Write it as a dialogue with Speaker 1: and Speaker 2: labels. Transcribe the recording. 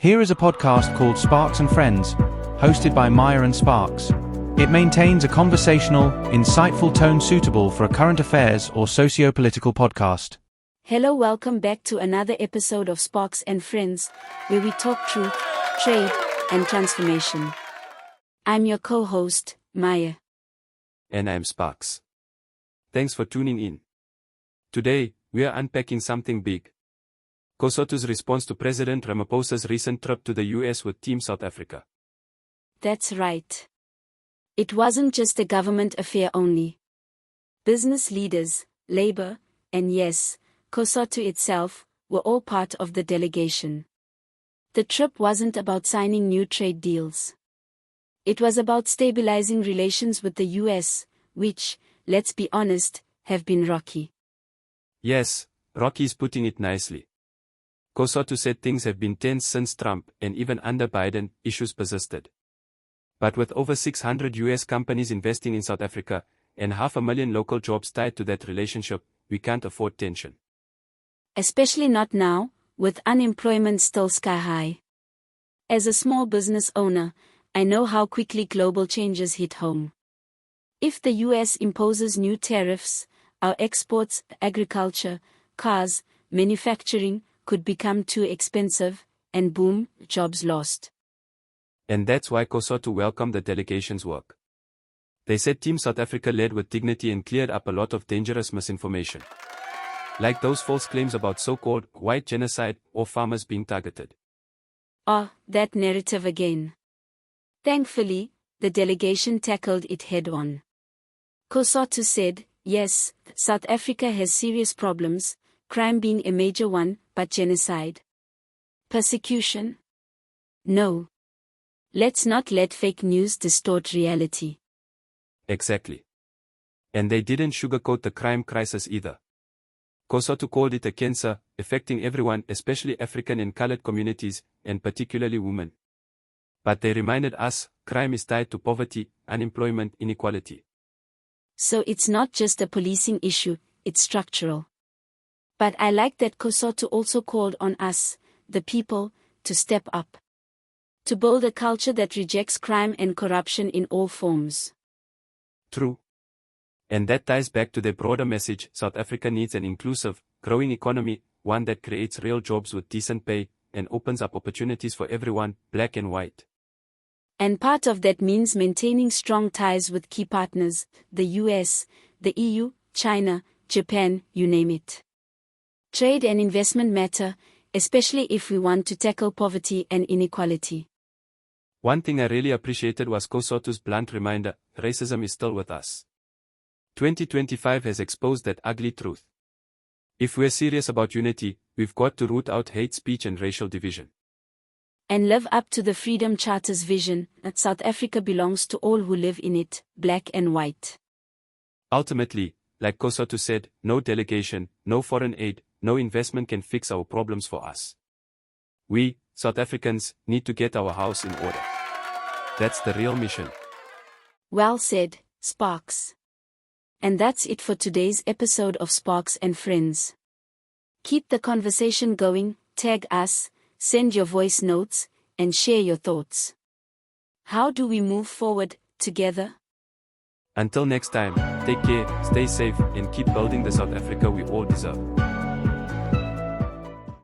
Speaker 1: Here is a podcast called Sparks and Friends, hosted by Maya and Sparks. It maintains a conversational, insightful tone suitable for a current affairs or socio-political podcast.
Speaker 2: Hello, welcome back to another episode of Sparks and Friends, where we talk truth, trade, and transformation. I'm your co-host, Maya.
Speaker 3: And I'm Sparks. Thanks for tuning in. Today, we are unpacking something big. COSATU's response to President Ramaphosa's recent trip to the US with Team South Africa.
Speaker 2: That's right. It wasn't just a government affair only. Business leaders, labor, and yes, COSATU itself, were all part of the delegation. The trip wasn't about signing new trade deals. It was about stabilizing relations with the US, which, let's be honest, have been rocky.
Speaker 3: Yes, rocky is putting it nicely. COSATU said things have been tense since Trump, and even under Biden, issues persisted. But with over 600 US companies investing in South Africa, and 500,000 local jobs tied to that relationship, we can't afford tension.
Speaker 2: Especially not now, with unemployment still sky high. As a small business owner, I know how quickly global changes hit home. If the US imposes new tariffs, our exports, agriculture, cars, manufacturing, could become too expensive, and boom, jobs lost.
Speaker 3: And that's why COSATU welcomed the delegation's work. They said Team South Africa led with dignity and cleared up a lot of dangerous misinformation. Like those false claims about so-called white genocide or farmers being targeted.
Speaker 2: That narrative again. Thankfully, the delegation tackled it head-on. COSATU said, yes, South Africa has serious problems, crime being a major one, but genocide? Persecution? No. Let's not let fake news distort reality.
Speaker 3: Exactly. And they didn't sugarcoat the crime crisis either. COSATU called it a cancer, affecting everyone, especially African and colored communities, and particularly women. But they reminded us, crime is tied to poverty, unemployment, inequality.
Speaker 2: So it's not just a policing issue, it's structural. But I like that COSATU also called on us, the people, to step up. To build a culture that rejects crime and corruption in all forms.
Speaker 3: True. And that ties back to their broader message: South Africa needs an inclusive, growing economy, one that creates real jobs with decent pay, and opens up opportunities for everyone, black and white.
Speaker 2: And part of that means maintaining strong ties with key partners, the US, the EU, China, Japan, you name it. Trade and investment matter, especially if we want to tackle poverty and inequality.
Speaker 3: One thing I really appreciated was COSATU's blunt reminder: racism is still with us. 2025 has exposed that ugly truth. If we're serious about unity, we've got to root out hate speech and racial division.
Speaker 2: And live up to the Freedom Charter's vision that South Africa belongs to all who live in it, black and white.
Speaker 3: Ultimately, like COSATU said, no delegation, no foreign aid, no investment can fix our problems for us. We, South Africans, need to get our house in order. That's the real mission.
Speaker 2: Well said, Sparks. And that's it for today's episode of Sparks and Friends. Keep the conversation going, tag us, send your voice notes, and share your thoughts. How do we move forward, together?
Speaker 3: Until next time, take care, stay safe, and keep building the South Africa we all deserve.